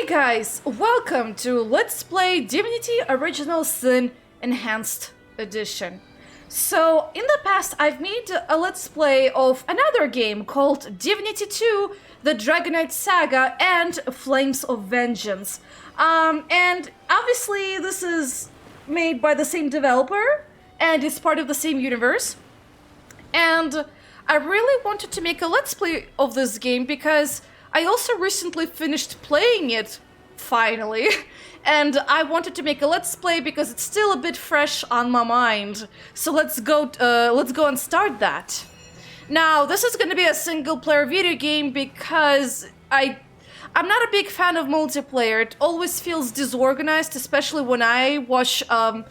guys, welcome to Let's Play Divinity Original Sin Enhanced Edition. So, in the past I've made a Let's Play of another game called Divinity 2, the Dragonite Saga, and Flames of Vengeance. And obviously this is made by the same developer, and it's part of the same universe. And I really wanted to make a Let's Play of this game because I also recently finished playing it, finally, and I wanted to make a Let's Play because it's still a bit fresh on my mind. So let's go and start that. Now, this is going to be a single-player video game because I'm not a big fan of multiplayer. It always feels disorganized, especially when I watch a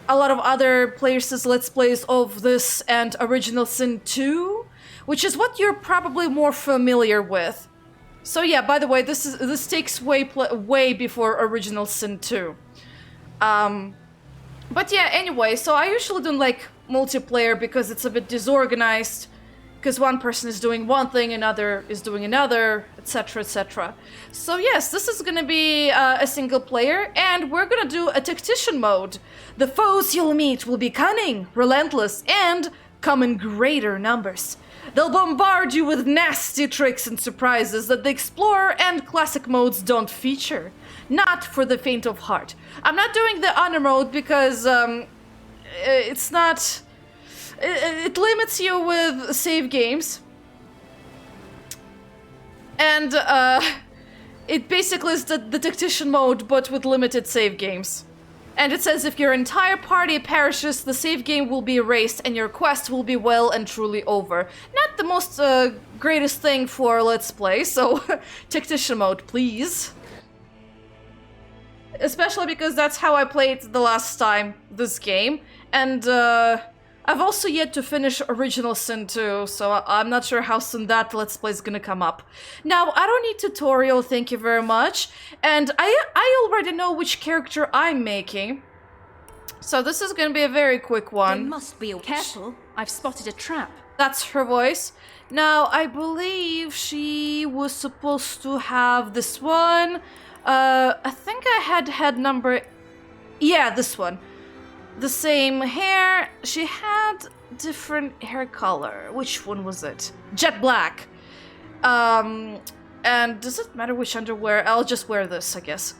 lot of other players' Let's Plays of this and Original Sin 2, which is what you're probably more familiar with. So yeah, by the way, this takes way before Original Sin 2. But yeah, anyway, so I usually don't like multiplayer because it's a bit disorganized, because one person is doing one thing, another is doing another, etc, etc. So yes, this is gonna be a single player, and we're gonna do a Tactician Mode. The foes you'll meet will be cunning, relentless, and come in greater numbers. They'll bombard you with nasty tricks and surprises that the Explorer and Classic modes don't feature. Not for the faint of heart. I'm not doing the Honor mode because it's not... It limits you with save games. And it basically is the Tactician mode, but with limited save games. And it says if your entire party perishes, the save game will be erased and your quest will be well and truly over. Not the most greatest thing for Let's Play, so Tactician Mode, please. Especially because that's how I played the last time, this game. And I've also yet to finish Original Sin 2, so I'm not sure how soon that Let's Play is gonna come up. Now, I don't need tutorial, thank you very much. And I already know which character I'm making. So this is gonna be a very quick one. They must be careful. I've spotted a trap. That's her voice. Now, I believe she was supposed to have this one. I think I had number... Yeah, this one. The same hair. She had different hair color. Which one was it? Jet black. And does it matter which underwear? I'll just wear this, I guess.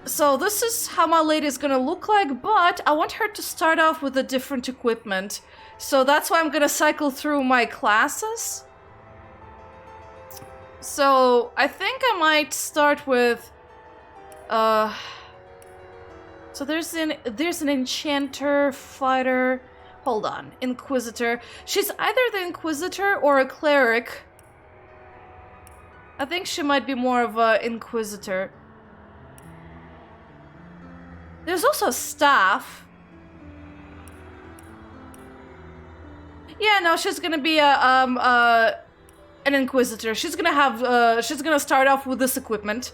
So this is how my lady is gonna look like, but I want her to start off with a different equipment. So that's why I'm gonna cycle through my classes. So I think I might start with so there's an enchanter, fighter, hold on, Inquisitor. She's either the Inquisitor or a cleric. I think she might be more of a Inquisitor. There's also a staff. Yeah, no, she's gonna be an Inquisitor. She's gonna start off with this equipment.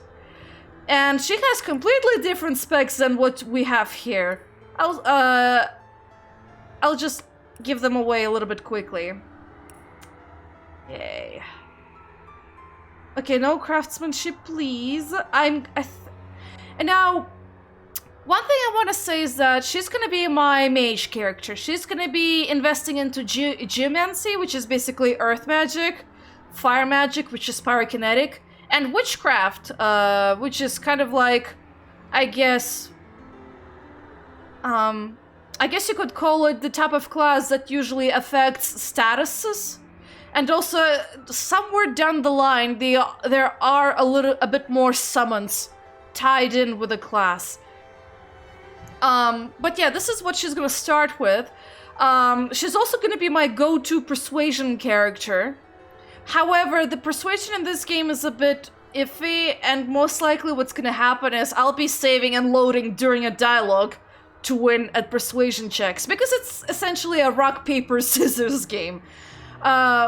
And she has completely different specs than what we have here. I'll just give them away a little bit quickly. Yay. Okay, no craftsmanship, please. And now, one thing I want to say is that she's gonna be my mage character. She's gonna be investing into geomancy, which is basically earth magic, fire magic, which is pyrokinetic, and witchcraft, which is kind of like, I guess you could call it the type of class that usually affects statuses. And also, somewhere down the line, there are a bit more summons tied in with the class. But yeah, this is what she's gonna start with. She's also gonna be my go-to persuasion character. However, the persuasion in this game is a bit iffy, and most likely what's gonna happen is I'll be saving and loading during a dialogue to win at persuasion checks, because it's essentially a rock, paper, scissors game,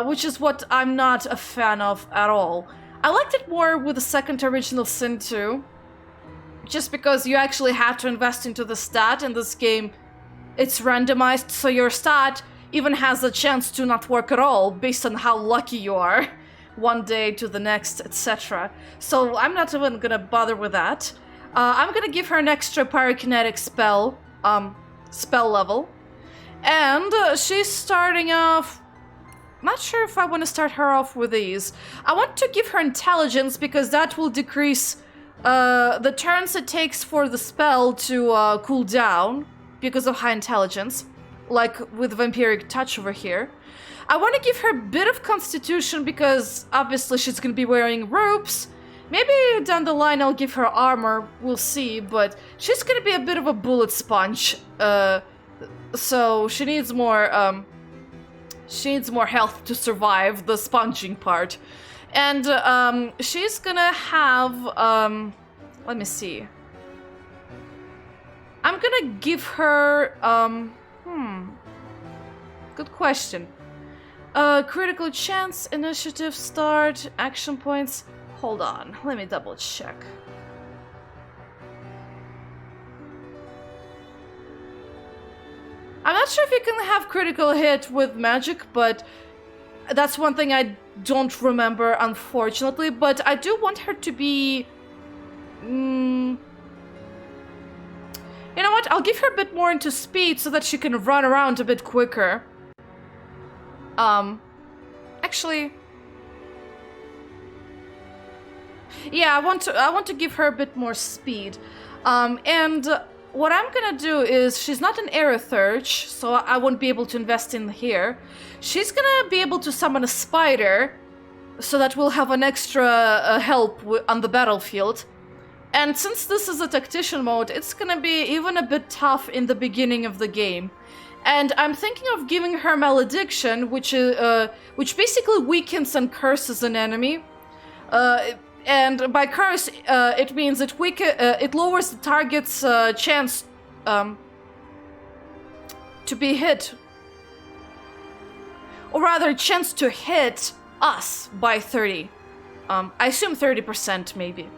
which is what I'm not a fan of at all. I liked it more with the second Original Sin 2, just because you actually have to invest into the stat. In this game, it's randomized, so your stat even has a chance to not work at all based on how lucky you are, one day to the next, etc. So I'm not even gonna bother with that. I'm gonna give her an extra pyrokinetic spell level. And she's starting off... Not sure if I want to start her off with these. I want to give her intelligence because that will decrease the turns it takes for the spell to cool down because of high intelligence, like with Vampiric Touch over here. I want to give her a bit of Constitution because obviously she's going to be wearing robes. Maybe down the line I'll give her armor, we'll see, but she's going to be a bit of a bullet sponge. So she needs more health to survive the sponging part. And she's gonna have let me see. I'm gonna give her good question. Critical chance, initiative start, action points. Hold on, let me double check. I'm not sure if you can have critical hit with magic, but that's one thing I don't remember, unfortunately. But I do want her to be... You know what? I'll give her a bit more into speed so that she can run around a bit quicker. Actually... Yeah, I want to give her a bit more speed. And... what I'm gonna do is, she's not an Aerothurge, so I won't be able to invest in here. She's gonna be able to summon a spider, so that we'll have an extra help on the battlefield. And since this is a Tactician mode, it's gonna be even a bit tough in the beginning of the game. And I'm thinking of giving her Malediction, which basically weakens and curses an enemy. And by curse, it means it lowers the target's chance to be hit. Or rather, chance to hit us by 30. I assume 30% maybe.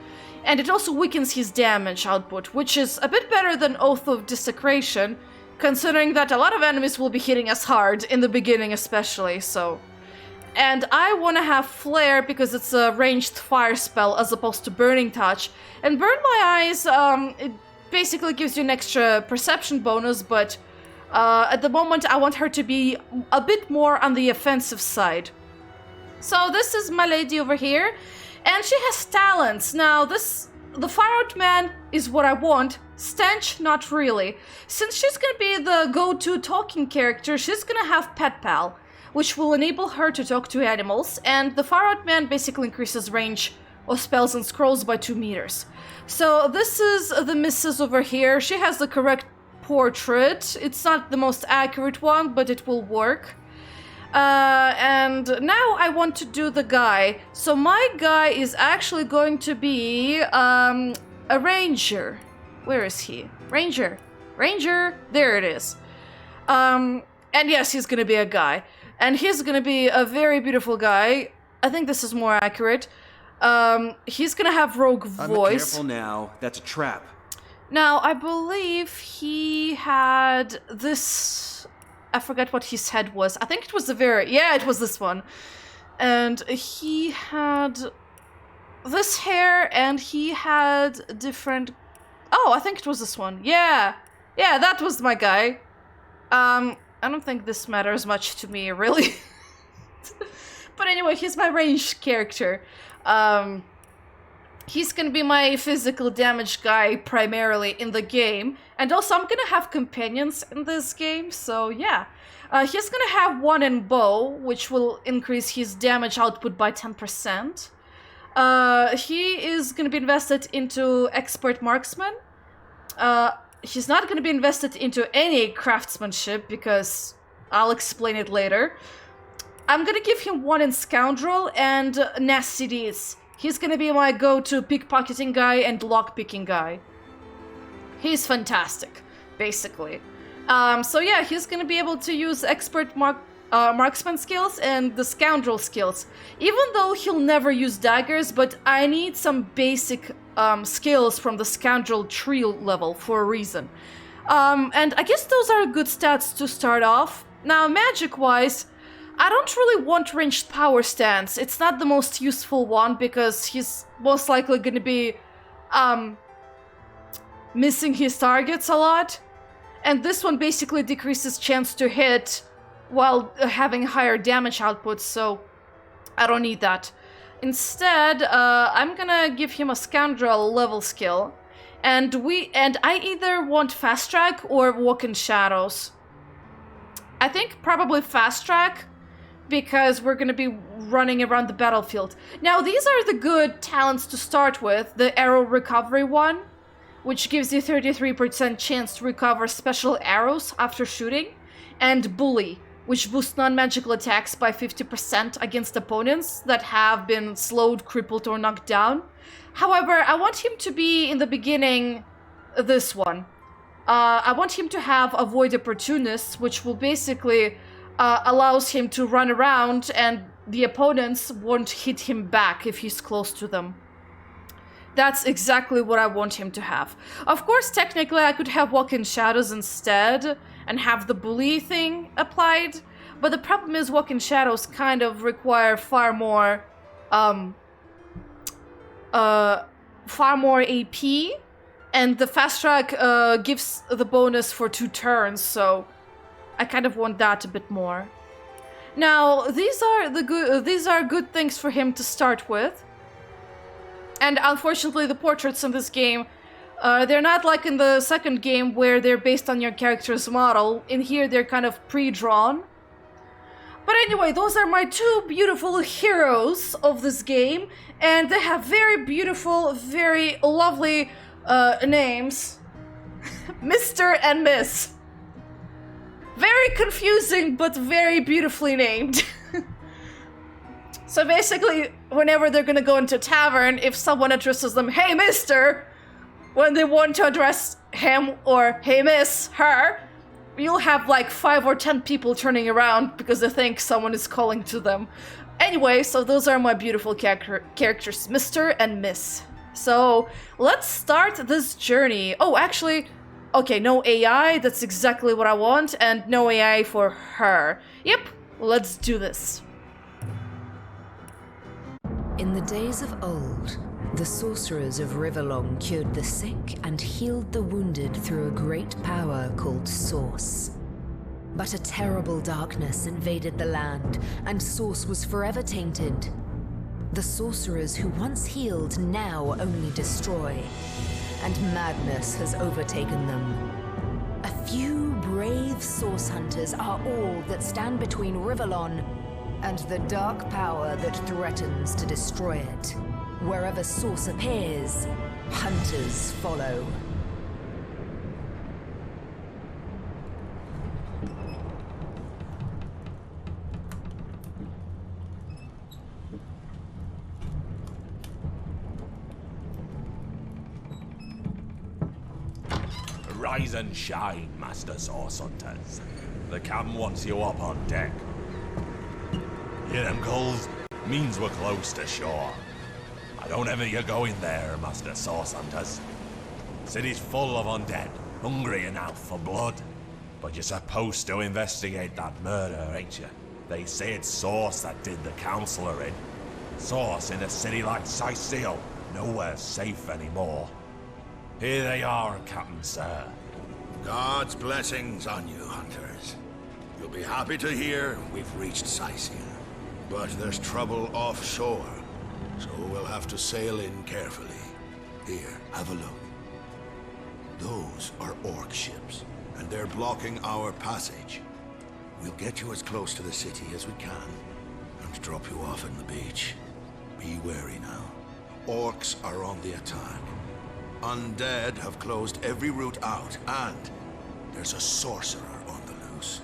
And it also weakens his damage output, which is a bit better than Oath of Desecration, considering that a lot of enemies will be hitting us hard, in the beginning especially, so... And I want to have Flare because it's a ranged fire spell as opposed to Burning Touch. And Burn My Eyes, it basically gives you an extra perception bonus, but at the moment I want her to be a bit more on the offensive side. So this is my lady over here, and she has talents. Now the Fire Out Man is what I want. Stench, not really. Since she's gonna be the go-to talking character, she's gonna have Pet Pal, which will enable her to talk to animals, and the Far Out Man basically increases range of spells and scrolls by 2 meters. So this is the missus over here. She has the correct portrait. It's not the most accurate one, but it will work. And now I want to do the guy. So my guy is actually going to be a ranger. Where is he? Ranger. Ranger. There it is. And yes, he's gonna be a guy. And he's gonna be a very beautiful guy. I think this is more accurate. He's gonna have rogue voice. Careful now, that's a trap. Now, I believe he had this... I forgot what his head was. I think it was the very... Yeah, it was this one. And he had this hair, and he had different... Oh, I think it was this one. Yeah! Yeah, that was my guy. I don't think this matters much to me, really. But anyway, he's my ranged character. He's gonna be my physical damage guy primarily in the game. And also, I'm gonna have companions in this game, so yeah. He's gonna have one in bow, which will increase his damage output by 10%. He is gonna be invested into expert marksman. He's not going to be invested into any craftsmanship because I'll explain it later. I'm going to give him one in Scoundrel and Nasty Deeds. He's going to be my go-to pickpocketing guy and lockpicking guy. He's fantastic, basically. So yeah, he's going to be able to use expert marksman skills and the Scoundrel skills. Even though he'll never use daggers, but I need some basic skills from the Scoundrel tree level for a reason. And I guess those are good stats to start off. Now, magic-wise, I don't really want ranged power stance. It's not the most useful one because he's most likely going to be missing his targets a lot. And this one basically decreases chance to hit while having higher damage output, so I don't need that. Instead, I'm gonna give him a scoundrel level skill. And I either want fast track or walk in shadows. I think probably fast track because we're gonna be running around the battlefield. Now these are the good talents to start with. The arrow recovery one, which gives you 33% chance to recover special arrows after shooting, and bully, which boosts non-magical attacks by 50% against opponents that have been slowed, crippled, or knocked down. However, I want him to be, in the beginning, this one. I want him to have Avoid Opportunists, which will basically allows him to run around and the opponents won't hit him back if he's close to them. That's exactly what I want him to have. Of course, technically, I could have Walk in Shadows instead and have the bully thing applied, but the problem is Walk in Shadows kind of require far more AP, and the fast track gives the bonus for 2 turns, so I kind of want that a bit more. Now, these are good things for him to start with. And unfortunately, the portraits in this game, they're not like in the second game where they're based on your character's model. In here, they're kind of pre-drawn. But anyway, those are my 2 beautiful heroes of this game, and they have very beautiful, very lovely names. Mr. and Miss. Very confusing, but very beautifully named. So basically, whenever they're gonna go into a tavern, if someone addresses them, "Hey, mister," when they want to address him or "Hey, miss," her, you'll have like 5 or 10 people turning around because they think someone is calling to them. Anyway, so those are my beautiful characters, Mr. and Miss. So let's start this journey. Oh, actually, okay, no AI, that's exactly what I want, and no AI for her. Yep, let's do this. In the days of old, the sorcerers of Rivellon cured the sick and healed the wounded through a great power called Source. But a terrible darkness invaded the land, and Source was forever tainted. The sorcerers who once healed now only destroy, and madness has overtaken them. A few brave Source hunters are all that stand between Rivellon and the dark power that threatens to destroy it. Wherever Source appears, hunters follow. Rise and shine, Master Source Hunters. The captain wants you up on deck. Hear them calls? Means we're close to shore. I don't ever you go in there, Master Source Hunters. City's full of undead, hungry enough for blood. But you're supposed to investigate that murder, ain't you? They say it's Source that did the Counselor in. Source in a city like Sicil, nowhere safe anymore. Here they are, Captain Sir. God's blessings on you, hunters. You'll be happy to hear we've reached Sicil. But there's trouble offshore, so we'll have to sail in carefully. Here, have a look. Those are orc ships, and they're blocking our passage. We'll get you as close to the city as we can, and drop you off on the beach. Be wary now. Orcs are on the attack. Undead have closed every route out, and there's a sorcerer on the loose.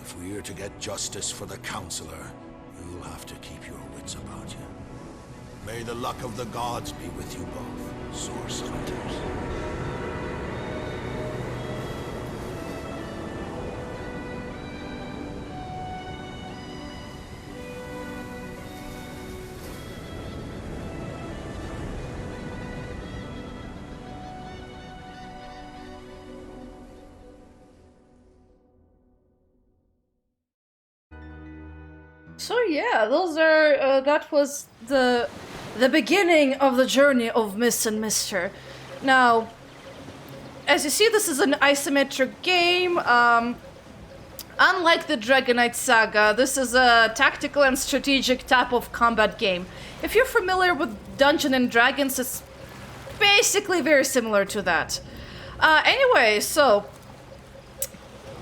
If we're to get justice for the Counselor, you'll have to keep your wits about you. May the luck of the gods be with you both, Source Hunters. So yeah, those are that was the beginning of the journey of Miss and Mister. Now, as you see, this is an isometric game. Unlike the Dragon Knight Saga, this is a tactical and strategic type of combat game. If you're familiar with Dungeons and Dragons, it's basically very similar to that. Anyway, so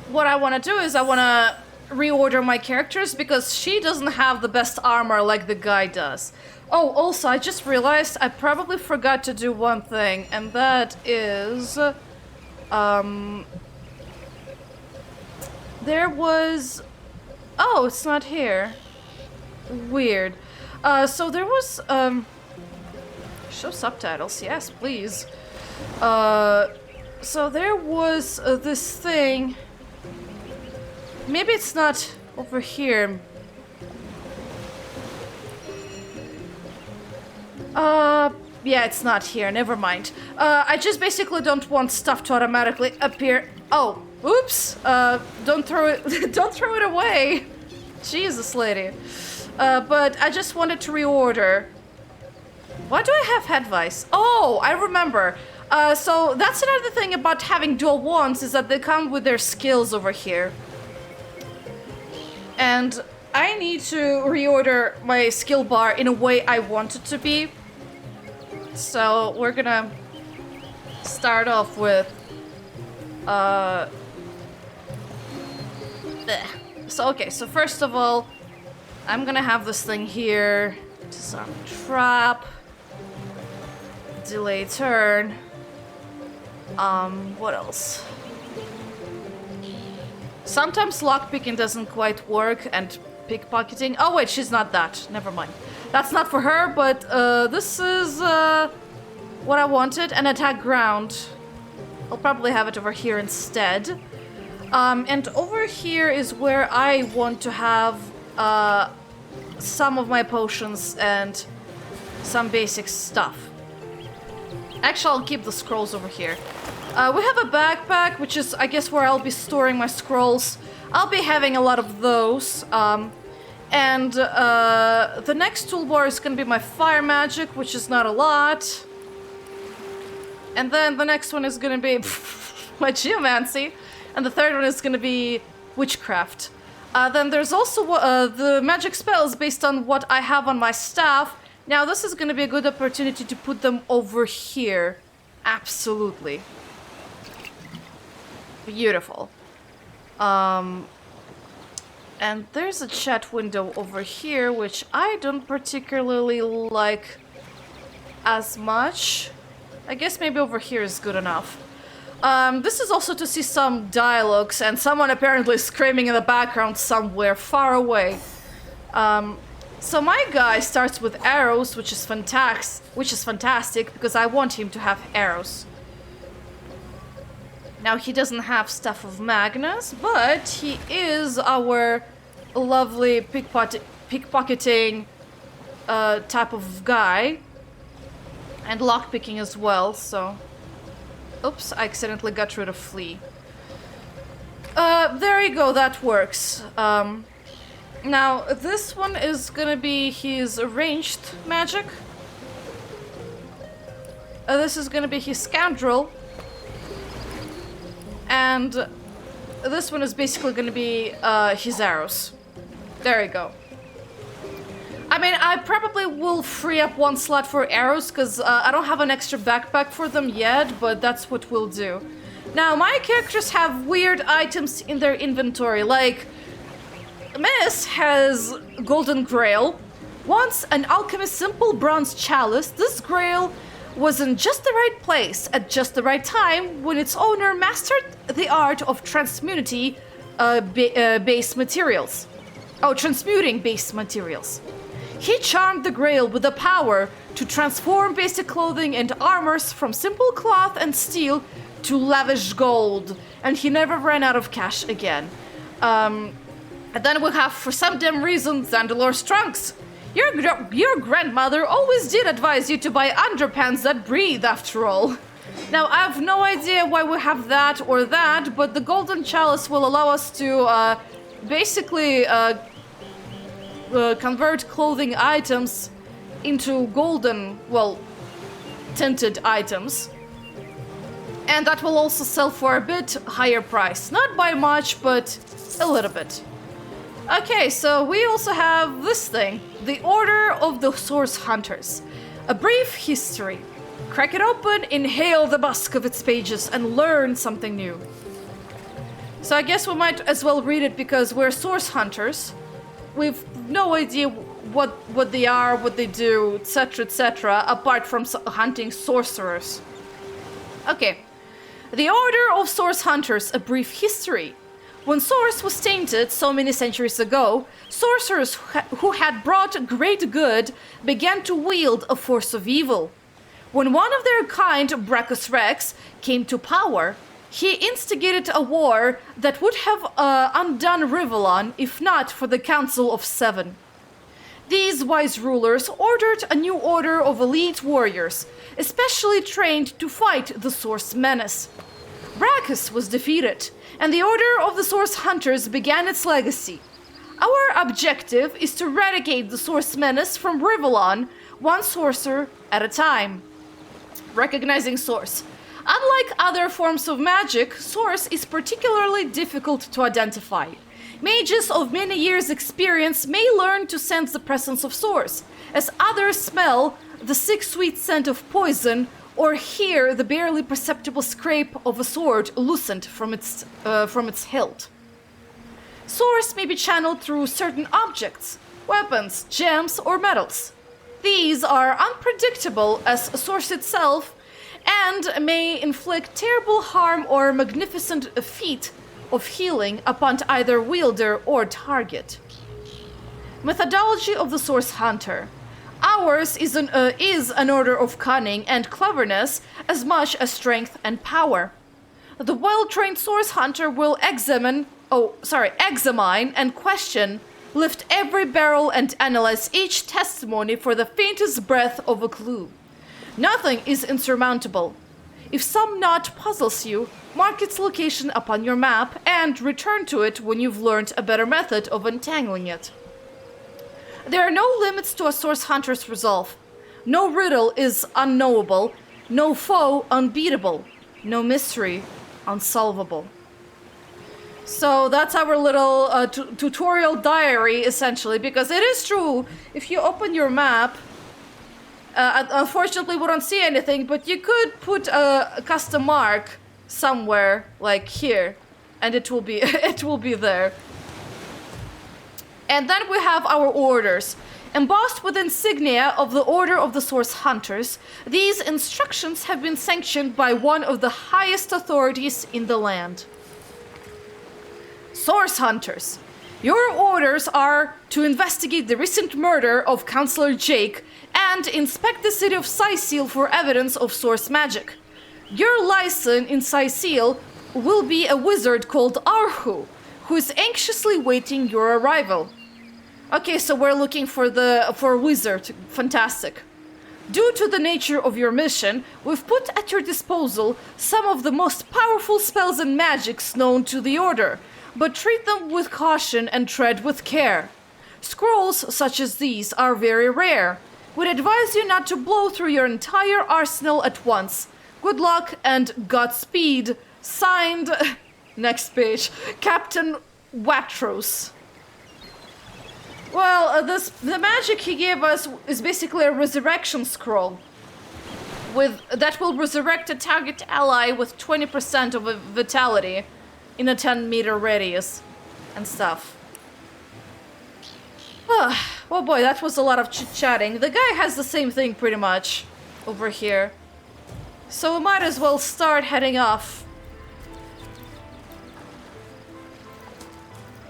what I want to do is I want to reorder my characters because she doesn't have the best armor like the guy does. Oh, also, I just realized I probably forgot to do one thing, and that is, there was, oh, it's not here. Weird. So there was, show subtitles, yes, please. So there was this thing. Maybe it's not over here. Yeah, it's not here. Never mind. I just basically don't want stuff to automatically appear. Oh, oops. Don't throw it. Don't throw it away. Jesus, lady. But I just wanted to reorder. Why do I have head vice? Oh, I remember. So that's another thing about having dual wands is that they come with their skills over here. And I need to reorder my skill bar in a way I want it to be. So we're gonna start off with So okay, so first of all, I'm gonna have this thing here. Disarm trap. Delay turn. What else? Sometimes lockpicking doesn't quite work, and pickpocketing. Oh wait, she's not that. Never mind. That's not for her, but this is what I wanted. An attack ground. I'll probably have it over here instead. And over here is where I want to have some of my potions and some basic stuff. Actually, I'll keep the scrolls over here. We have a backpack, which is, I guess, where I'll be storing my scrolls. I'll be having a lot of those. And the next toolbar is going to be my fire magic, which is not a lot. And then the next one is going to be my geomancy. And the third one is going to be witchcraft. Then there's also the magic spells based on what I have on my staff. Now, this is going to be a good opportunity to put them over here. Absolutely. Beautiful. And there's a chat window over here, which I don't particularly like as much. I guess maybe over here is good enough. This is also to see some dialogues and someone apparently screaming in the background somewhere far away. So my guy starts with arrows, which is fantastic because I want him to have arrows. Now he doesn't have Staff of Magnus, but he is our lovely pickpocketing type of guy. And lockpicking as well, so... Oops, I accidentally got rid of Flea. There you go, that works. Now, this one is gonna be his ranged magic. This is gonna be his scoundrel. And this one is basically gonna be his arrows. There you go. I mean, I probably will free up one slot for arrows because I don't have an extra backpack for them yet, but that's what we'll do. Now, my characters have weird items in their inventory, like Miss has Golden Grail. Once an alchemist's simple bronze chalice, this grail was in just the right place at just the right time when its owner mastered the art of transmuting base materials. Oh, transmuting base materials. He charmed the grail with the power to transform basic clothing and armors from simple cloth and steel to lavish gold, and he never ran out of cash again. And then we have, for some damn reason, Zandalor's trunks. Your grandmother always did advise you to buy underpants that breathe, after all. Now, I have no idea why we have that or that, but the Golden Chalice will allow us to basically convert clothing items into golden, well, tinted items. And that will also sell for a bit higher price. Not by much, but a little bit. Okay, so we also have this thing. The Order of the Source Hunters. A brief history. Crack it open, inhale the musk of its pages, and learn something new. So I guess we might as well read it because we're source hunters. We've no idea what they are, what they do, etc., apart from hunting sorcerers. Okay. The Order of Source Hunters, a brief history. When Source was tainted so many centuries ago, sorcerers who had brought great good began to wield a force of evil. When one of their kind, Brachus Rex, came to power, he instigated a war that would have undone Rivellon if not for the Council of Seven. These wise rulers ordered a new order of elite warriors, especially trained to fight the Source menace. Brachus was defeated, and the Order of the Source Hunters began its legacy. Our objective is to eradicate the Source menace from Rivellon, one sorcerer at a time. Recognizing Source. Unlike other forms of magic, Source is particularly difficult to identify. Mages of many years' experience may learn to sense the presence of Source, as others smell the sick sweet scent of poison or hear the barely perceptible scrape of a sword loosened from its hilt. Source may be channeled through certain objects, weapons, gems, or metals. These are unpredictable as Source itself and may inflict terrible harm or magnificent feat of healing upon either wielder or target. Methodology of the Source Hunter. Ours is an order of cunning and cleverness as much as strength and power. The well-trained Source Hunter will examine and question, lift every barrel and analyze each testimony for the faintest breath of a clue. Nothing is insurmountable. If some knot puzzles you, mark its location upon your map and return to it when you've learned a better method of untangling it. There are no limits to a Source Hunter's resolve. No riddle is unknowable, no foe unbeatable, no mystery unsolvable. So that's our little tutorial diary, essentially, because it is true, if you open your map, unfortunately we don't see anything, but you could put a custom mark somewhere, like here, and it will be there. And then we have our orders. Embossed with insignia of the Order of the Source Hunters, these instructions have been sanctioned by one of the highest authorities in the land. Source Hunters. Your orders are to investigate the recent murder of Councillor Jake and inspect the city of Cyseal for evidence of source magic. Your liaison in Cyseal will be a wizard called Arhu, who is anxiously waiting your arrival. Okay, so we're looking for a wizard. Fantastic. Due to the nature of your mission, we've put at your disposal some of the most powerful spells and magics known to the Order, but treat them with caution and tread with care. Scrolls such as these are very rare. We'd advise you not to blow through your entire arsenal at once. Good luck and Godspeed. Signed, next page, Captain Watros. Well, the magic he gave us is basically a resurrection scroll. That will resurrect a target ally with 20% of a vitality in a 10-meter radius and stuff. Oh boy, that was a lot of chit-chatting. The guy has the same thing pretty much over here. So we might as well start heading off.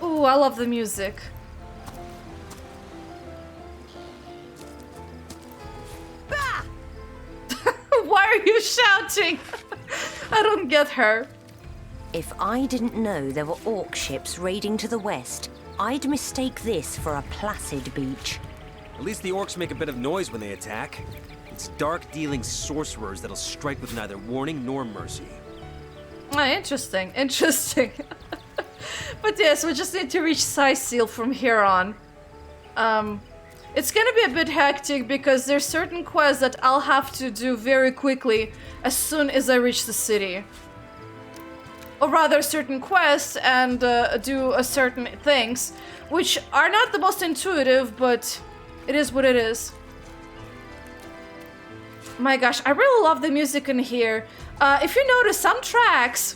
Ooh, I love the music. Why are you shouting? I don't get her. If I didn't know there were orc ships raiding to the west, I'd mistake this for a placid beach. At least the orcs make a bit of noise when they attack. It's dark-dealing sorcerers that'll strike with neither warning nor mercy. Interesting. But yes, we just need to reach Cyseal from here on. It's gonna be a bit hectic because there's certain quests that I'll have to do very quickly as soon as I reach the city. Or rather, certain quests and do certain things, which are not the most intuitive, but it is what it is. My gosh, I really love the music in here. If you notice, some tracks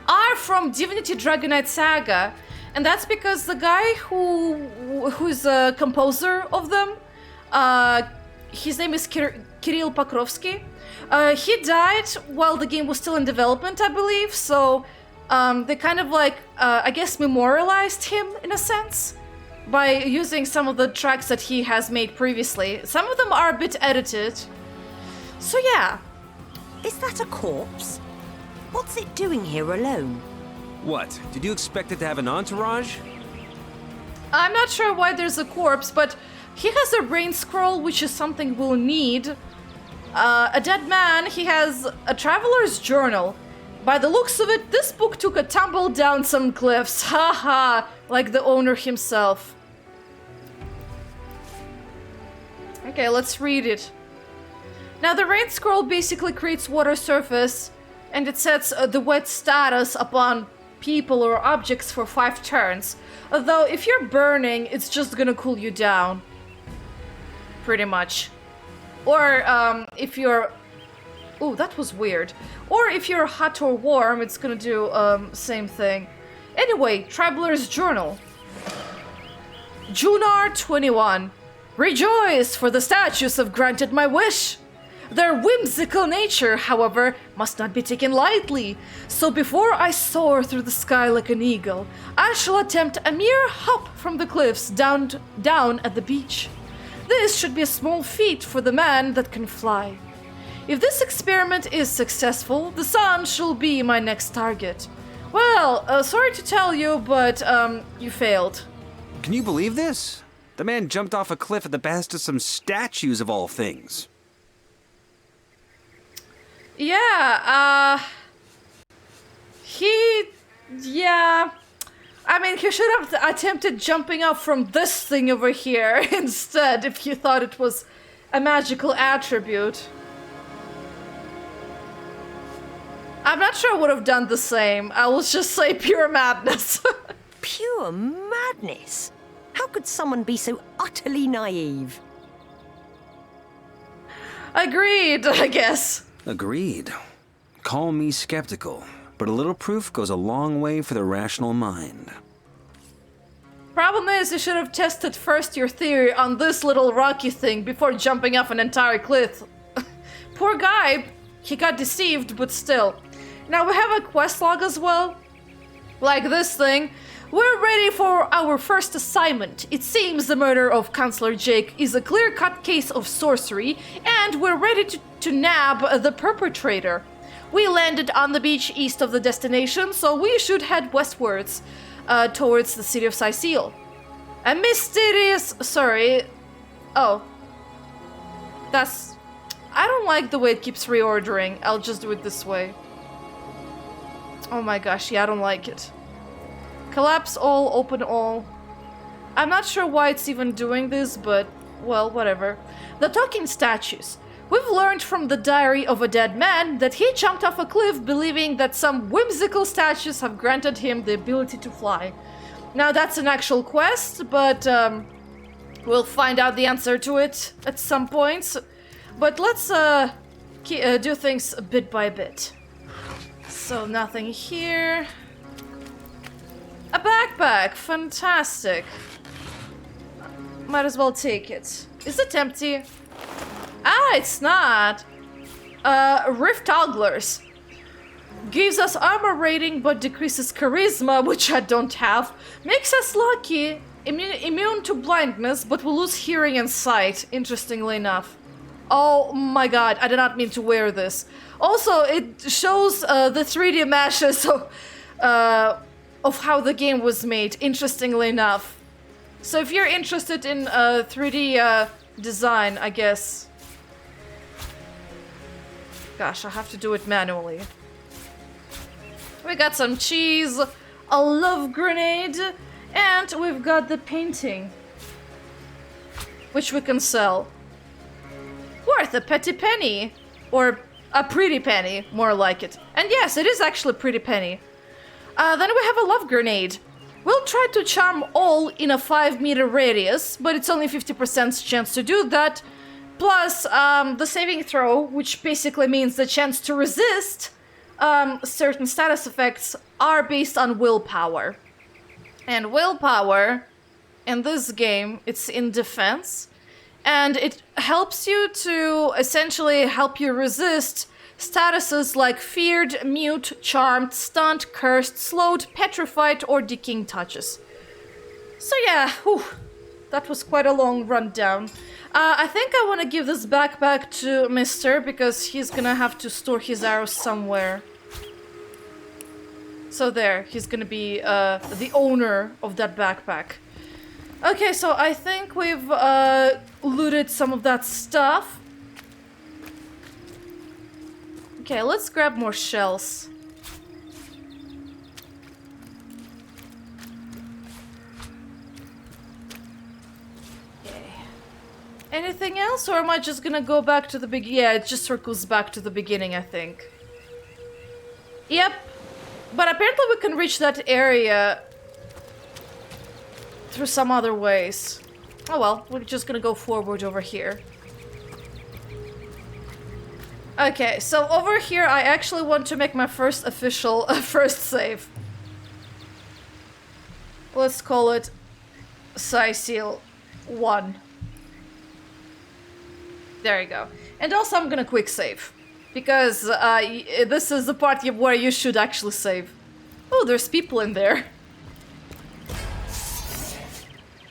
are from Divinity Dragon Knight Saga, and that's because the guy who's a composer of them, his name is Kirill Pokrovsky. He died while the game was still in development, I believe, so they kind of like, I guess, memorialized him in a sense by using some of the tracks that he has made previously. Some of them are a bit edited. So yeah. Is that a corpse? What's it doing here alone? What? Did you expect it to have an entourage? I'm not sure why there's a corpse, but he has a brain scroll, which is something we'll need. A dead man, he has a traveler's journal. By the looks of it, this book took a tumble down some cliffs. Haha, like the owner himself. Okay, let's read it. Now, the rain scroll basically creates water surface, and it sets the wet status upon people or objects for 5 turns. Although, if you're burning, it's just gonna cool you down. Pretty much. Or, if you're... Oh, that was weird. Or if you're hot or warm, it's gonna do, same thing. Anyway, Traveler's Journal. Junar 21. Rejoice, for the statues have granted my wish. Their whimsical nature, however, must not be taken lightly. So before I soar through the sky like an eagle, I shall attempt a mere hop from the cliffs down at the beach. This should be a small feat for the man that can fly. If this experiment is successful, the sun shall be my next target. Well, sorry to tell you, but, you failed. Can you believe this? The man jumped off a cliff at the behest of some statues of all things. Yeah, yeah. I mean, he should have attempted jumping off from this thing over here instead if you thought it was a magical attribute. I'm not sure I would have done the same. I will just say pure madness. Pure madness? How could someone be so utterly naive? Agreed, I guess. Agreed. Call me skeptical, but a little proof goes a long way for the rational mind. Problem is, you should have tested first your theory on this little rocky thing before jumping off an entire cliff. Poor guy, he got deceived, but still. Now we have a quest log as well. Like this thing. We're ready for our first assignment. It seems the murder of Counselor Jake is a clear-cut case of sorcery, and we're ready to nab the perpetrator. We landed on the beach east of the destination, so we should head westwards, towards the city of Sicil. A mysterious... Sorry. Oh. That's... I don't like the way it keeps reordering. I'll just do it this way. Oh my gosh, yeah, I don't like it. Collapse all, open all. I'm not sure why it's even doing this, but, well, whatever. The talking statues. We've learned from the diary of a dead man that he jumped off a cliff believing that some whimsical statues have granted him the ability to fly. Now that's an actual quest, but we'll find out the answer to it at some point. But let's do things bit by bit. So nothing here. A backpack! Fantastic. Might as well take it. Is it empty? Ah, it's not. Rift Ogglers. Gives us armor rating but decreases charisma, which I don't have. Makes us lucky. Immune to blindness, but we lose hearing and sight, interestingly enough. Oh my god, I did not mean to wear this. Also, it shows the 3D meshes of how the game was made, interestingly enough. So if you're interested in 3D design, I guess... Gosh, I have to do it manually. We got some cheese, a love grenade, and we've got the painting. which we can sell. Worth a petty penny. Or a pretty penny, more like it. And yes, it is actually a pretty penny. Then we have a love grenade. We'll try to charm all in a 5-meter radius, but it's only 50% chance to do that. Plus, the saving throw, which basically means the chance to resist certain status effects, are based on willpower. And willpower, in this game, it's in defense. And it helps you to essentially help you resist statuses like feared, mute, charmed, stunned, cursed, slowed, petrified, or decaying touches. So yeah, whew, that was quite a long rundown. I think I want to give this backpack to Mister, because he's gonna have to store his arrows somewhere. So there, he's gonna be the owner of that backpack. Okay, so I think we've looted some of that stuff. Okay, let's grab more shells. Okay. Anything else, or am I just gonna go back to the beginning? Yeah, it just circles back to the beginning, I think. Yep. But apparently we can reach that area through some other ways. Oh well, we're just gonna go forward over here. Okay, so over here I actually want to make my first official first save. Let's call it Sicil 1. There you go. And also I'm gonna quick save. Because this is the part where you should actually save. Oh, there's people in there.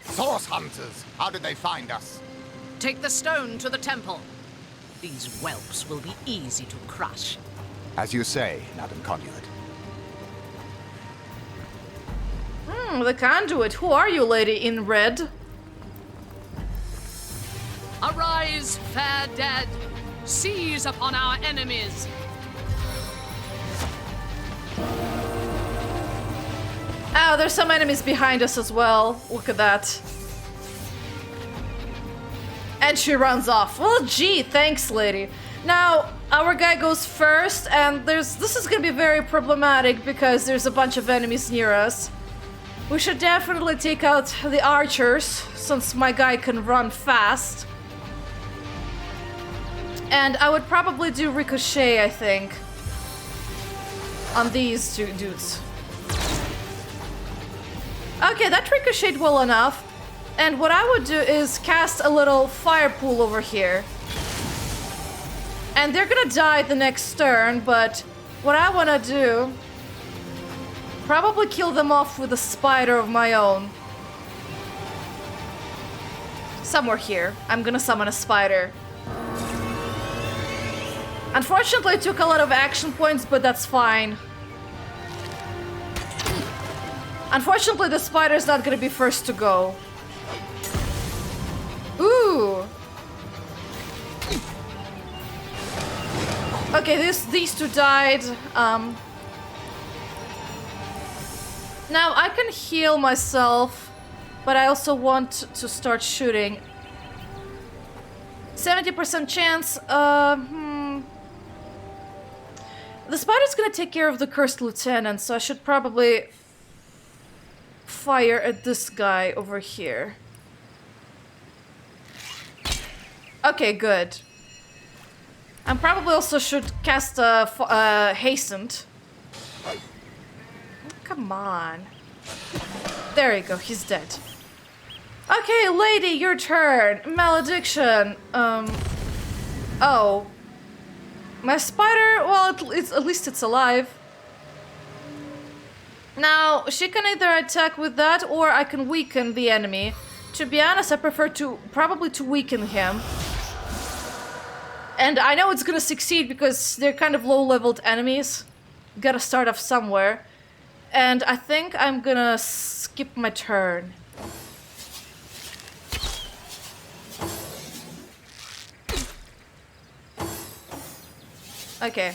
Source hunters! How did they find us? Take the stone to the temple. These whelps will be easy to crush. As you say, Madam Conduit. The conduit. Who are you, lady in red? Arise, fair dead! Seize upon our enemies! Oh, there's some enemies behind us as well. Look at that. And she runs off. Well, gee, thanks, lady. Now, our guy goes first, and this is gonna be very problematic because there's a bunch of enemies near us. We should definitely take out the archers, since my guy can run fast. And I would probably do ricochet, I think, on these two dudes. Okay, that ricocheted well enough. And what I would do is cast a little fire pool over here. And they're gonna die the next turn, but what I wanna do... probably kill them off with a spider of my own. Somewhere here. I'm gonna summon a spider. Unfortunately, it took a lot of action points, but that's fine. Unfortunately, the spider's not gonna be first to go. Ooh! Okay, these two died. Now, I can heal myself, but I also want to start shooting. 70% chance, The spider's gonna take care of the cursed lieutenant, so I should probably fire at this guy over here. Okay, good. I probably also should cast hastened. Oh, come on. There you go, he's dead. Okay, lady, your turn. Malediction. Oh. My spider, well, at least it's alive. Now, she can either attack with that, or I can weaken the enemy. To be honest, I prefer probably to weaken him. And I know it's gonna succeed because they're kind of low-leveled enemies. Gotta start off somewhere. And I think I'm gonna skip my turn. Okay.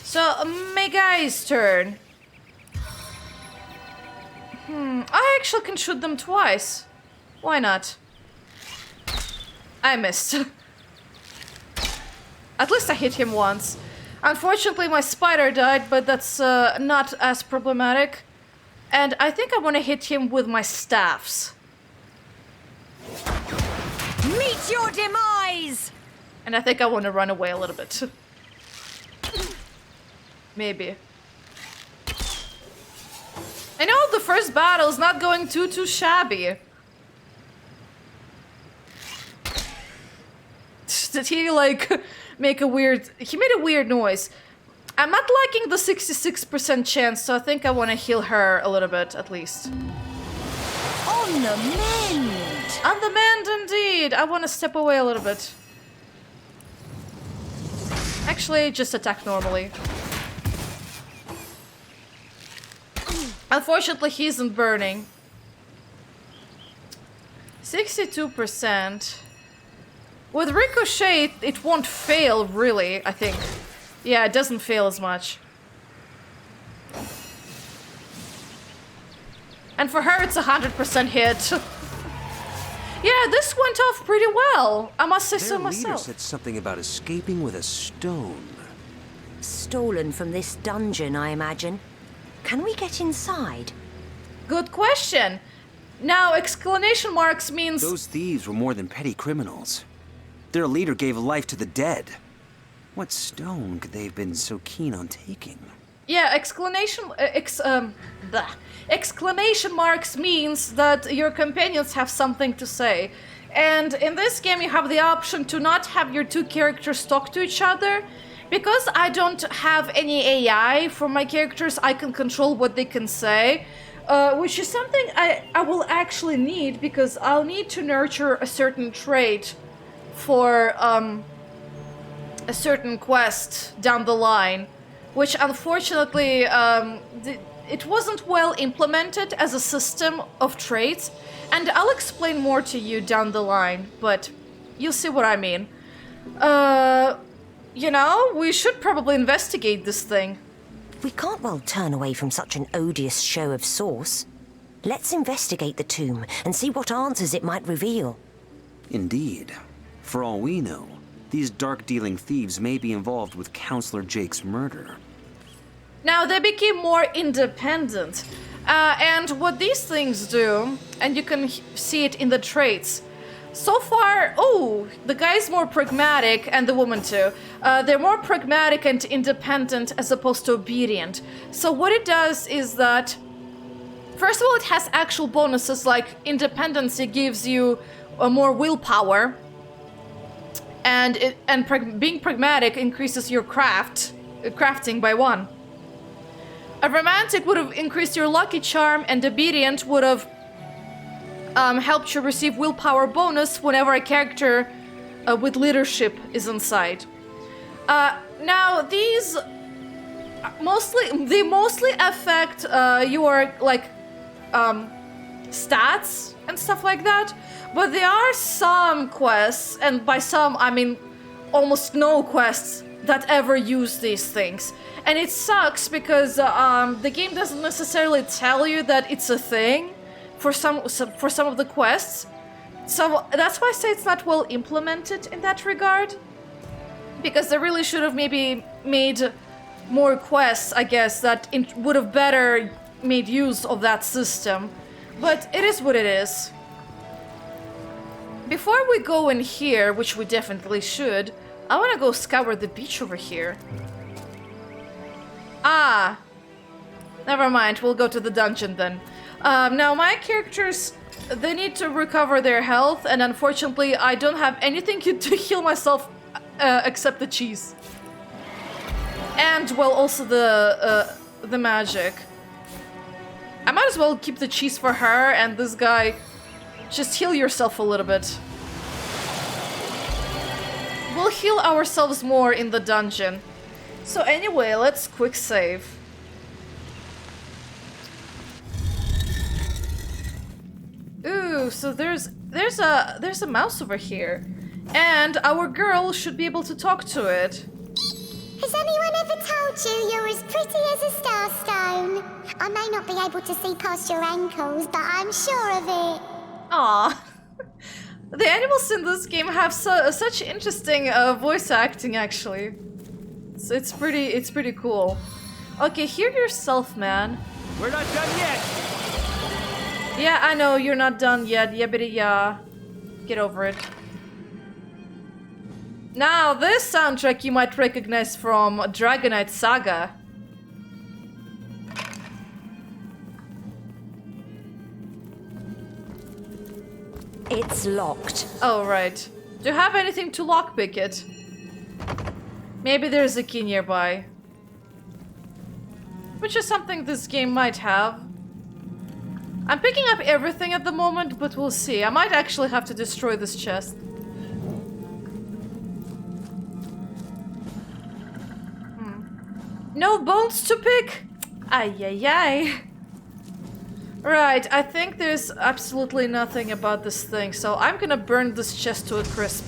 So, my guy's turn. I actually can shoot them twice. Why not? I missed. At least I hit him once. Unfortunately, my spider died, but that's not as problematic. And I think I want to hit him with my staffs. Meet your demise! And I think I want to run away a little bit. Maybe. I know the first battle is not going too shabby. Did he like make a weird... He made a weird noise. I'm not liking the 66% chance, so I think I want to heal her a little bit, at least. On the mend! On the mend, indeed! I want to step away a little bit. Actually, just attack normally. Unfortunately, he isn't burning. 62%. With Ricochet, it won't fail, really, I think. Yeah, it doesn't fail as much. And for her, it's 100% hit. Yeah, this went off pretty well. I must say so myself. Their leader said something about escaping with a stone. Stolen from this dungeon, I imagine. Can we get inside? Good question. Now, exclamation marks means... Those thieves were more than petty criminals. Their leader gave life to the dead. What stone could they have been so keen on taking? Yeah, exclamation marks means that your companions have something to say. And in this game you have the option to not have your two characters talk to each other. Because I don't have any AI for my characters, I can control what they can say. Which is something I will actually need, because I'll need to nurture a certain trait for a certain quest down the line, which unfortunately it wasn't well implemented as a system of traits, and I'll explain more to you down the line, but you'll see what I mean. You know, we should probably investigate this thing. We can't well turn away from such an odious show of source. Let's investigate the tomb and see what answers it might reveal. Indeed. For all we know, these dark-dealing thieves may be involved with Counselor Jake's murder. Now, they became more independent. And what these things do, and you can see it in the traits. So far, oh, the guy's more pragmatic, and the woman too. They're more pragmatic and independent as opposed to obedient. So what it does is that, first of all, it has actual bonuses, like independence. It gives you more willpower. And being pragmatic increases your crafting by 1. A romantic would have increased your lucky charm, and obedient would have helped you receive willpower bonus whenever a character with leadership is inside. Now these mostly affect your like stats and stuff like that. But there are some quests, and by some I mean almost no quests, that ever use these things. And it sucks because the game doesn't necessarily tell you that it's a thing for some of the quests. So that's why I say it's not well implemented in that regard. Because they really should have maybe made more quests, I guess, that would have better made use of that system. But it is what it is. Before we go in here, which we definitely should, I want to go scour the beach over here. Ah! Never mind, we'll go to the dungeon then. Now my characters, they need to recover their health, and unfortunately I don't have anything to heal myself except the cheese. And, well, also the magic. I might as well keep the cheese for her, and this guy... Just heal yourself a little bit. We'll heal ourselves more in the dungeon. So anyway, let's quick save. Ooh, so there's a mouse over here. And our girl should be able to talk to it. Has anyone ever told you you're as pretty as a starstone? I may not be able to see past your ankles, but I'm sure of it. Aw, The animals in this game have such interesting voice acting, actually. So it's pretty cool. Okay, heal yourself, man. We're not done yet! Yeah, I know, you're not done yet. Yabbity-ya. Get over it. Now, this soundtrack you might recognize from Dragonite Saga. It's locked. Oh, right. Do you have anything to lockpick it? Maybe there's a key nearby. Which is something this game might have. I'm picking up everything at the moment, but we'll see. I might actually have to destroy this chest. No bones to pick? Ay, ay, ay. Right, I think there's absolutely nothing about this thing, so I'm gonna burn this chest to a crisp.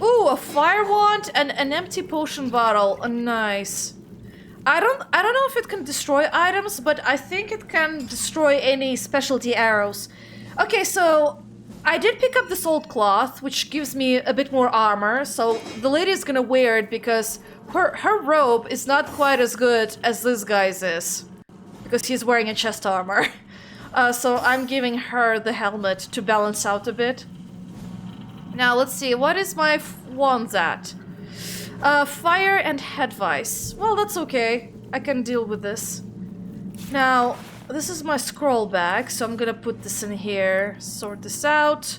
Ooh, a fire wand and an empty potion bottle. Nice. I don't know if it can destroy items, but I think it can destroy any specialty arrows. Okay, so I did pick up this old cloth, which gives me a bit more armor, so the lady's gonna wear it because her robe is not quite as good as this guy's is. Because he's wearing a chest armor. So I'm giving her the helmet to balance out a bit. Now, let's see, what is my wands at? Fire and head vice. Well, that's okay. I can deal with this. Now, this is my scroll bag, so I'm gonna put this in here, sort this out.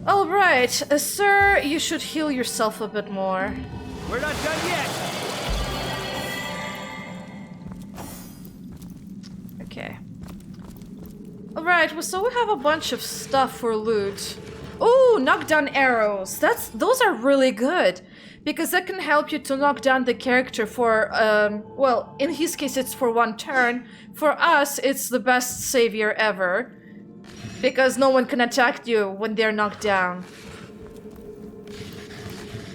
Alright, sir, you should heal yourself a bit more. We're not done yet! Okay. Alright, so we have a bunch of stuff for loot. Ooh, knockdown arrows. Those are really good. Because that can help you to knock down the character for, well, in his case it's for one turn. For us, it's the best savior ever. Because no one can attack you when they're knocked down.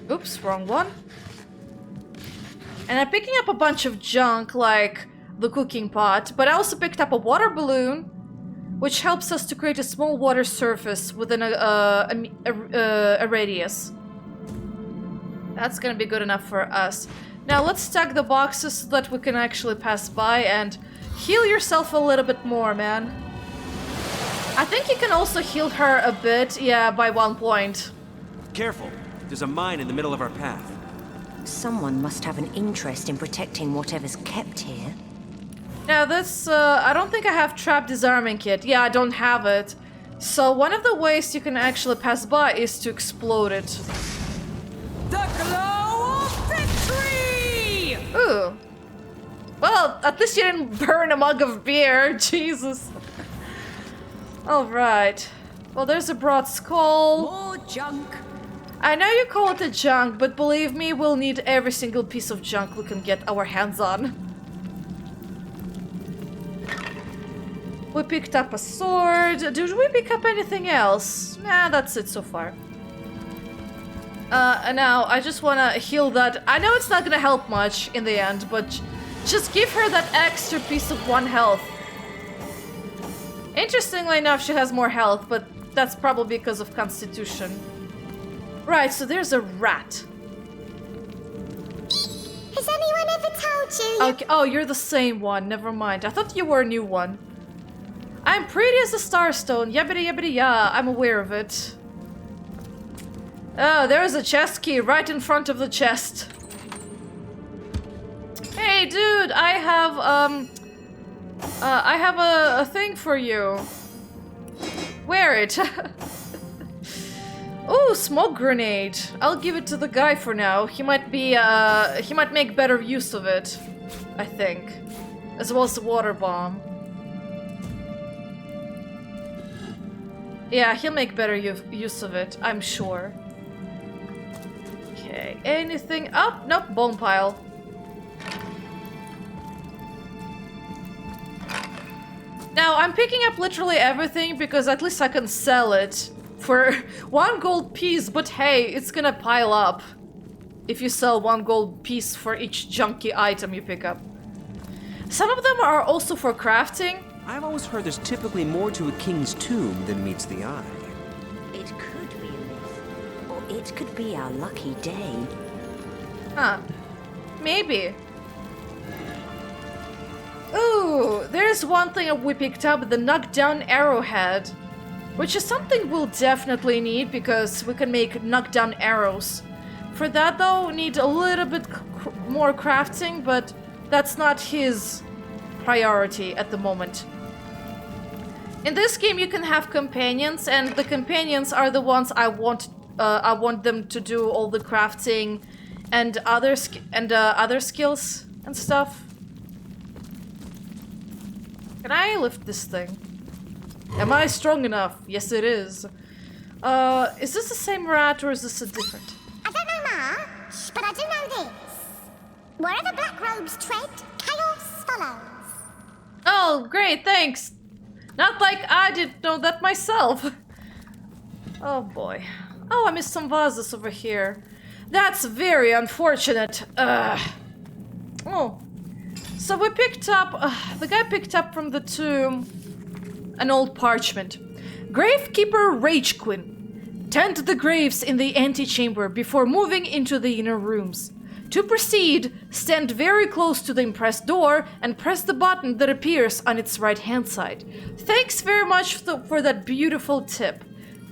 Oops, wrong one. And I'm picking up a bunch of junk, like the cooking pot. But I also picked up a water balloon, which helps us to create a small water surface within a radius. That's gonna be good enough for us. Now let's stack the boxes so that we can actually pass by and heal yourself a little bit more, man. I think you can also heal her a bit, yeah, by 1 point. Careful, there's a mine in the middle of our path. Someone must have an interest in protecting whatever's kept here. Now this, I don't think I have trap disarming kit. Yeah, I don't have it. So one of the ways you can actually pass by is to explode it. The glow of victory! Ooh. Well, at least you didn't burn a mug of beer. Jesus. Alright. Well, there's a broad skull. More junk. I know you call it a junk, but believe me, we'll need every single piece of junk we can get our hands on. We picked up a sword. Did we pick up anything else? Nah, that's it so far. And now I just wanna heal that. I know it's not gonna help much in the end, but just give her that extra piece of 1 health. Interestingly enough, she has more health, but that's probably because of constitution. Right, so there's a rat. Has anyone ever told you? Okay, oh, you're the same one. Never mind. I thought you were a new one. I'm pretty as a starstone. Yabbity yabbity ya. I'm aware of it. Oh, there's a chest key right in front of the chest. Hey, dude, I have a thing for you. Wear it. Ooh, smoke grenade. I'll give it to the guy for now. He might make better use of it, I think. As well as the water bomb. Yeah, he'll make better use of it, I'm sure. Okay, anything? Oh, nope, bone pile. Now, I'm picking up literally everything because at least I can sell it for 1 gold piece, but hey, it's gonna pile up if you sell 1 gold piece for each junky item you pick up. Some of them are also for crafting. I've always heard there's typically more to a king's tomb than meets the eye. It could be a myth, or it could be our lucky day. Huh. Maybe. Ooh, there's one thing we picked up, the knockdown Arrowhead. Which is something we'll definitely need because we can make knockdown arrows. For that though, we need a little bit more crafting, but that's not his priority at the moment. In this game you can have companions, and the companions are the ones I want them to do all the crafting and other skills and stuff. Can I lift this thing? Am I strong enough? Yes, it is. Is this the same rat or is this a different? I don't know much, but I do know this. Wherever black robes tread, chaos follows. Oh, great, thanks. Not like I didn't know that myself. Oh boy. Oh, I missed some vases over here. That's very unfortunate. Oh. So we picked up... the guy picked up from the tomb an old parchment. Gravekeeper Ragequin. Tend the graves in the antechamber before moving into the inner rooms. To proceed, stand very close to the impressed door and press the button that appears on its right-hand side. Thanks very much for that beautiful tip.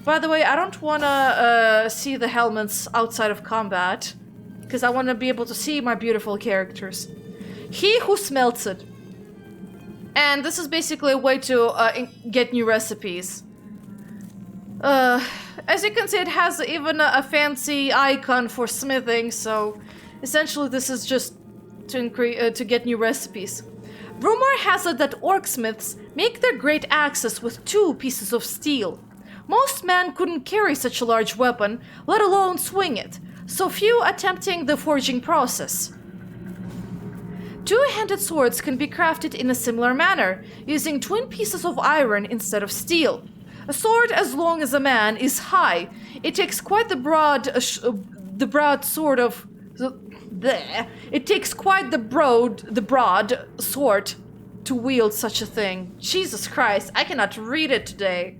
By the way, I don't want to see the helmets outside of combat, because I want to be able to see my beautiful characters. He who smelts it. And this is basically a way to get new recipes. As you can see, it has even a fancy icon for smithing, so essentially this is just to get new recipes. Rumor has it that orc smiths make their great axes with 2 pieces of steel. Most men couldn't carry such a large weapon, let alone swing it, so few attempting the forging process. 2-handed swords can be crafted in a similar manner, using twin pieces of iron instead of steel. A sword as long as a man is high. It takes quite the broad sword to wield such a thing. Jesus Christ, I cannot read it today.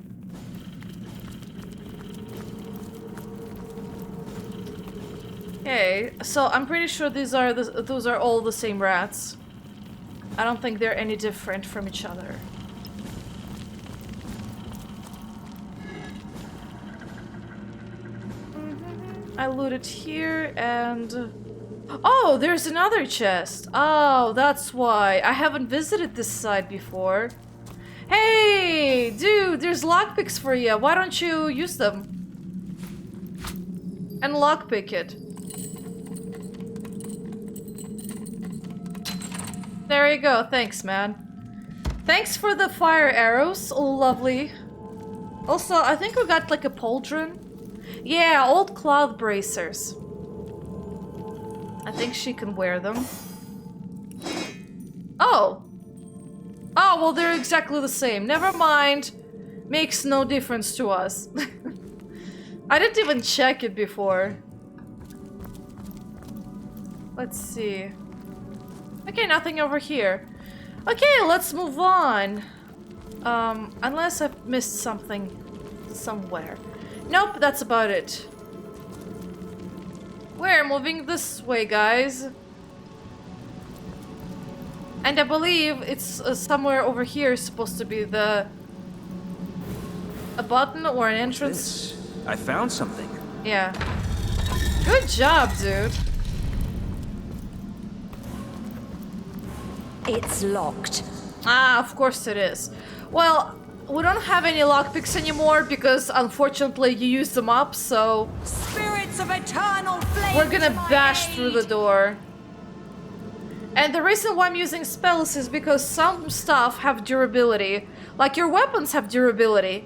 Okay, so I'm pretty sure those are all the same rats. I don't think they're any different from each other. I looted here and... Oh, there's another chest. Oh, that's why. I haven't visited this side before. Hey, dude, there's lockpicks for you. Why don't you use them? And lockpick it. There you go. Thanks, man. Thanks for the fire arrows. Lovely. Also, I think we got like a pauldron. Yeah, old cloth bracers. I think she can wear them. Oh! Oh, well, they're exactly the same. Never mind. Makes no difference to us. I didn't even check it before. Let's see. Okay, nothing over here. Okay, let's move on. Unless I've missed something somewhere. Nope, that's about it. We're moving this way, guys. And I believe it's somewhere over here supposed to be a button or an entrance. I found something. Yeah. Good job, dude. It's locked. Ah, of course it is. Well, we don't have any lockpicks anymore because unfortunately you used them up, so... Spirits of eternal flame. We're gonna bash through the door. And the reason why I'm using spells is because some stuff have durability. Like your weapons have durability.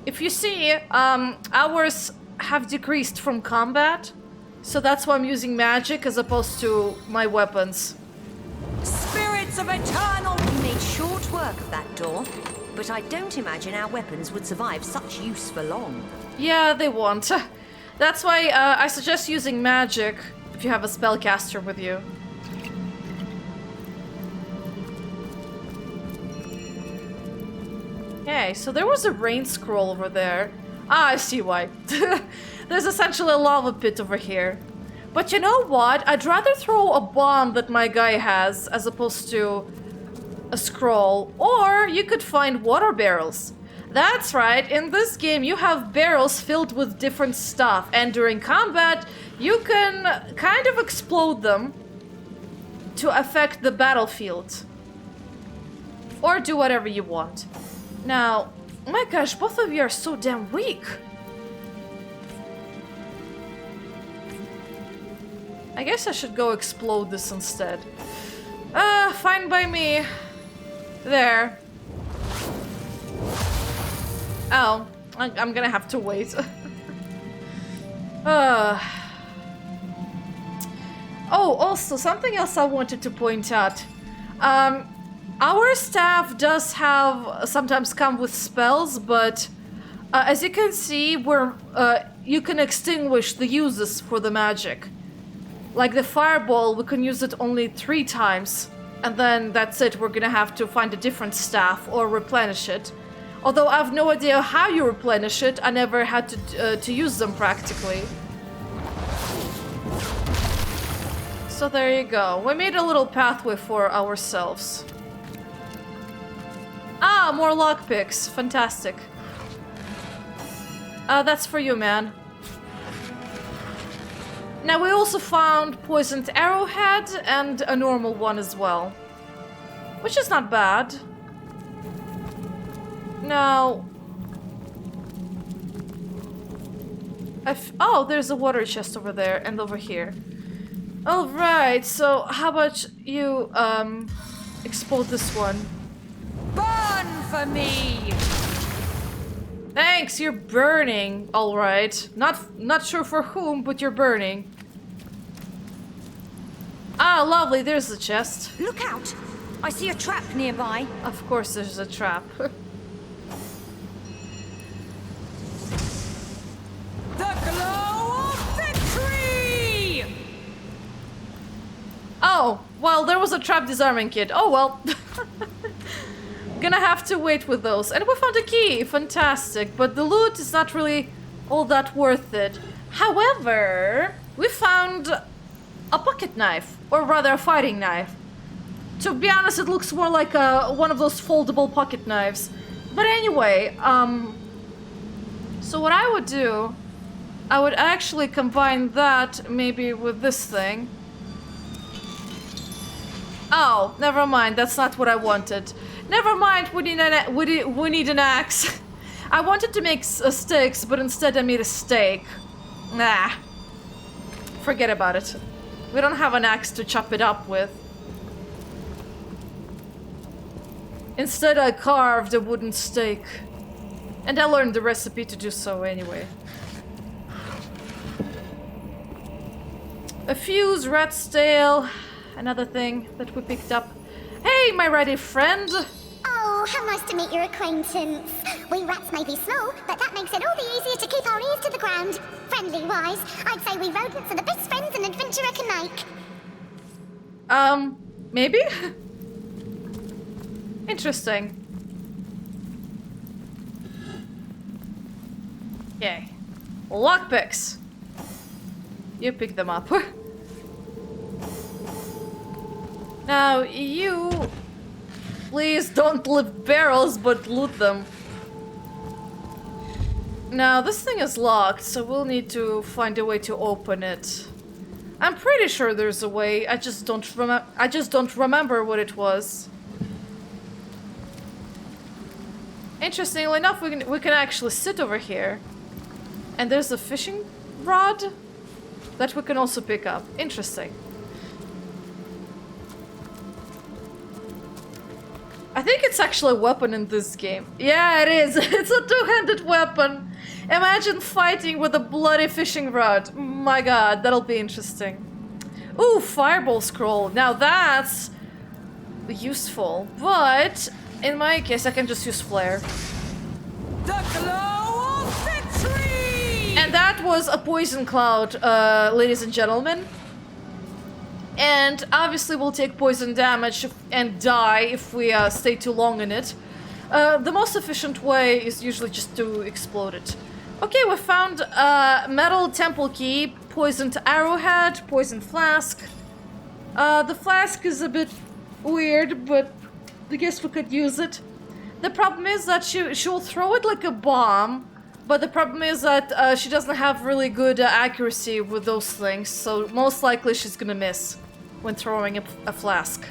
If you see, ours have decreased from combat. So that's why I'm using magic as opposed to my weapons. Spirits of eternal... We made short work of that door, but I don't imagine our weapons would survive such use for long. Yeah, they won't. That's why I suggest using magic if you have a spellcaster with you. Okay, so there was a rain scroll over there. Ah, I see why. There's essentially a lava pit over here. But you know what? I'd rather throw a bomb that my guy has as opposed to a scroll. Or you could find water barrels. That's right, in this game you have barrels filled with different stuff, and during combat you can kind of explode them to affect the battlefield. Or do whatever you want. Now, oh my gosh, both of you are so damn weak. I guess I should go explode this instead. Fine by me. There. Oh, I'm gonna have to wait. Oh, also, something else I wanted to point out. Our staff does have sometimes come with spells, but as you can see, you can extinguish the uses for the magic. Like the fireball, we can use it only 3 times, and then that's it. We're gonna have to find a different staff or replenish it. Although I have no idea how you replenish it, I never had to use them practically. So there you go. We made a little pathway for ourselves. Ah, more lockpicks. Fantastic. That's for you, man. Now we also found poisoned arrowhead and a normal one as well. Which is not bad. Now... oh, there's a water chest over there and over here. Alright, so how about you, explode this one? Burn for me! Thanks, you're burning. Alright. Not sure for whom, but you're burning. Ah, lovely, there's the chest. Look out! I see a trap nearby. Of course there's a trap. The glow of victory! Oh, well, there was a trap disarming kit. Oh, well. Gonna have to wait with those. And we found a key. Fantastic. But the loot is not really all that worth it. However, we found a pocket knife. Or rather, a fighting knife. To be honest, it looks more like one of those foldable pocket knives. But anyway, so what I would do... I would actually combine that maybe with this thing. Oh, never mind. That's not what I wanted. Never mind. We need an axe. I wanted to make sticks, but instead I made a stake. Nah. Forget about it. We don't have an axe to chop it up with. Instead, I carved a wooden stake. And I learned the recipe to do so anyway. A fuse, rat's tail, another thing that we picked up. Hey, my ready friend! Oh, how nice to meet your acquaintance. We rats may be small, but that makes it all the easier to keep our ears to the ground. Friendly-wise, I'd say we rodents are the best friends an adventurer can make. Maybe? Interesting. Okay. Lockpicks. You pick them up. Now, you... Please don't lift barrels, but loot them. Now, this thing is locked, so we'll need to find a way to open it. I'm pretty sure there's a way, I just don't remember what it was. Interestingly enough, we can actually sit over here. And there's a fishing rod that we can also pick up. Interesting. I think it's actually a weapon in this game. Yeah, it is. It's a two-handed weapon. Imagine fighting with a bloody fishing rod. My god, that'll be interesting. Ooh, fireball scroll. Now that's useful. But in my case, I can just use flare. The glow of victory! And that was a poison cloud, ladies and gentlemen. And obviously we'll take poison damage and die if we stay too long in it. The most efficient way is usually just to explode it. Okay, we found a metal temple key, poisoned arrowhead, poisoned flask. The flask is a bit weird, but I guess we could use it. The problem is that she'll throw it like a bomb, but the problem is that she doesn't have really good accuracy with those things, so most likely she's gonna miss when throwing a flask.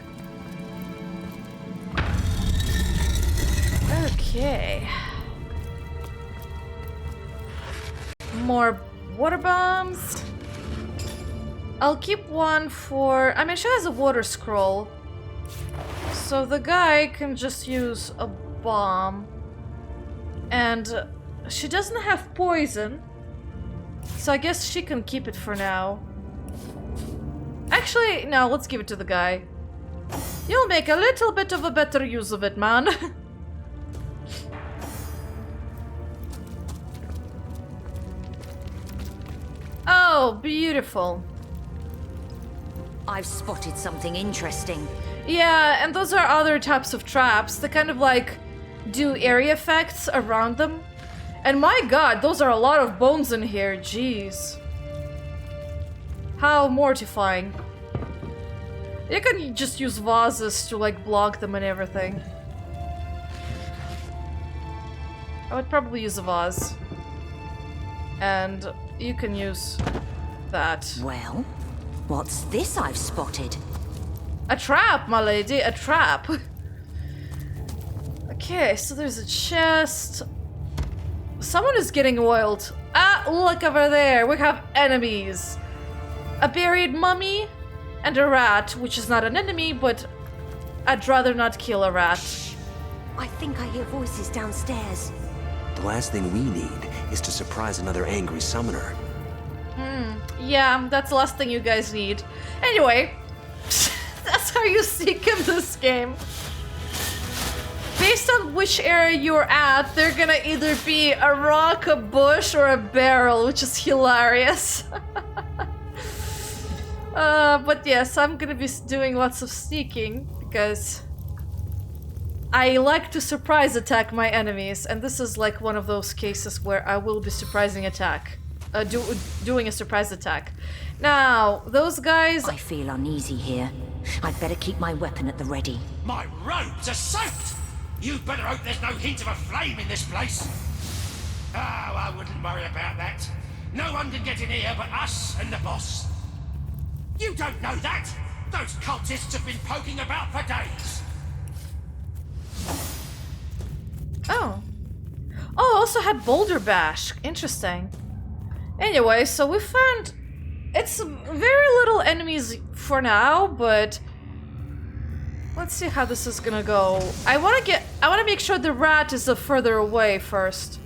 Okay. More water bombs. I'll keep one for... I mean, she has a water scroll. So the guy can just use a bomb. And she doesn't have poison. So I guess she can keep it for now. Actually, no, let's give it to the guy. You'll make a little bit of a better use of it, man. Oh, beautiful. I've spotted something interesting. Yeah, and those are other types of traps that kind of like do area effects around them. And my god, those are a lot of bones in here, jeez. How mortifying. You can just use vases to like block them and everything. I would probably use a vase. And you can use that. Well, what's this I've spotted? A trap, my lady, a trap. Okay, so there's a chest. Someone is getting oiled. Ah, look over there, we have enemies. A buried mummy and a rat, which is not an enemy, but I'd rather not kill a rat. Shh. I think I hear voices downstairs. The last thing we need is to surprise another angry summoner. Yeah, that's the last thing you guys need. Anyway, that's how you seek in this game. Based on which area you're at, they're gonna either be a rock, a bush, or a barrel, which is hilarious. But yes, I'm gonna be doing lots of sneaking because I like to surprise attack my enemies, and this is like one of those cases where I will be doing a surprise attack. Now, those guys... I feel uneasy here. I'd better keep my weapon at the ready. My robes are soaked! You'd better hope there's no hint of a flame in this place. Oh, I wouldn't worry about that. No one can get in here but us and the boss. You don't know that! Those cultists have been poking about for days. Oh. Oh, also had Boulder Bash. Interesting. Anyway, so we found... It's very little enemies for now, but... Let's see how this is gonna go. I wanna make sure the rat is further away first.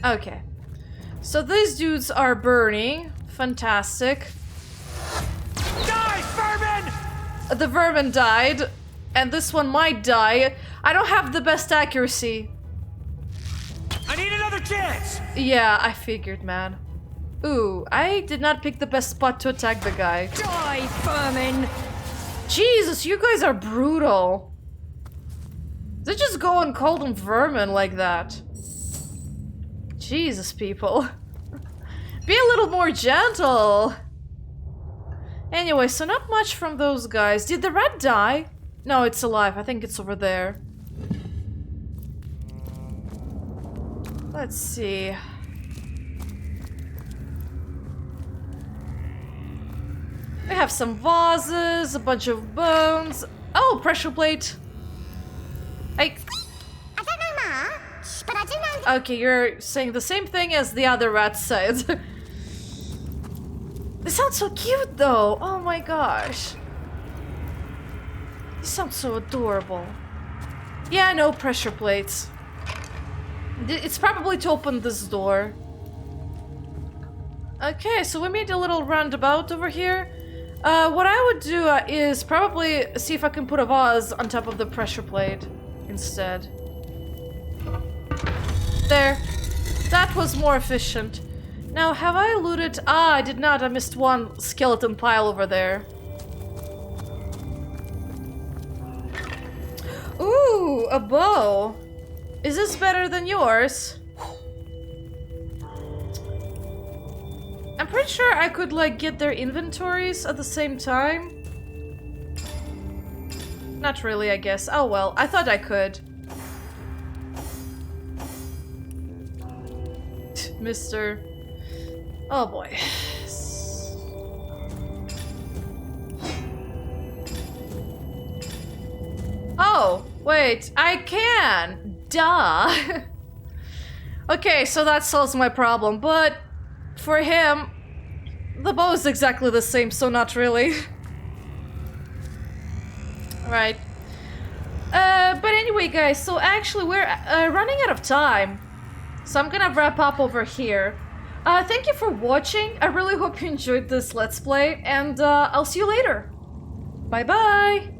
Okay. So these dudes are burning. Fantastic. Die, vermin! The vermin died, and this one might die. I don't have the best accuracy. I need another chance! Yeah, I figured, man. Ooh, I did not pick the best spot to attack the guy. Die, vermin! Jesus, you guys are brutal. They just go and call them vermin like that. Jesus, people. Be a little more gentle. Anyway, so not much from those guys. Did the rat die? No, it's alive. I think it's over there. Let's see. We have some vases, a bunch of bones. Oh, pressure plate. I don't know much, but I do know... Okay, you're saying the same thing as the other rat said. They sound so cute, though. Oh my gosh. They sound so adorable. Yeah, no pressure plates. It's probably to open this door. Okay, so we made a little roundabout over here. What I would do is probably see if I can put a vase on top of the pressure plate instead. There. That was more efficient. Now, have I looted? Ah, I did not. I missed one skeleton pile over there. Ooh, a bow. Is this better than yours? I'm pretty sure I could, like, get their inventories at the same time. Not really, I guess. Oh well, I thought I could. Mr. Oh boy. Oh, wait, I can! Duh! Okay, so that solves my problem, but for him, the bow is exactly the same, so not really. Right. But anyway, guys, so actually we're running out of time. So I'm gonna wrap up over here. Thank you for watching. I really hope you enjoyed this Let's Play, and I'll see you later. Bye-bye!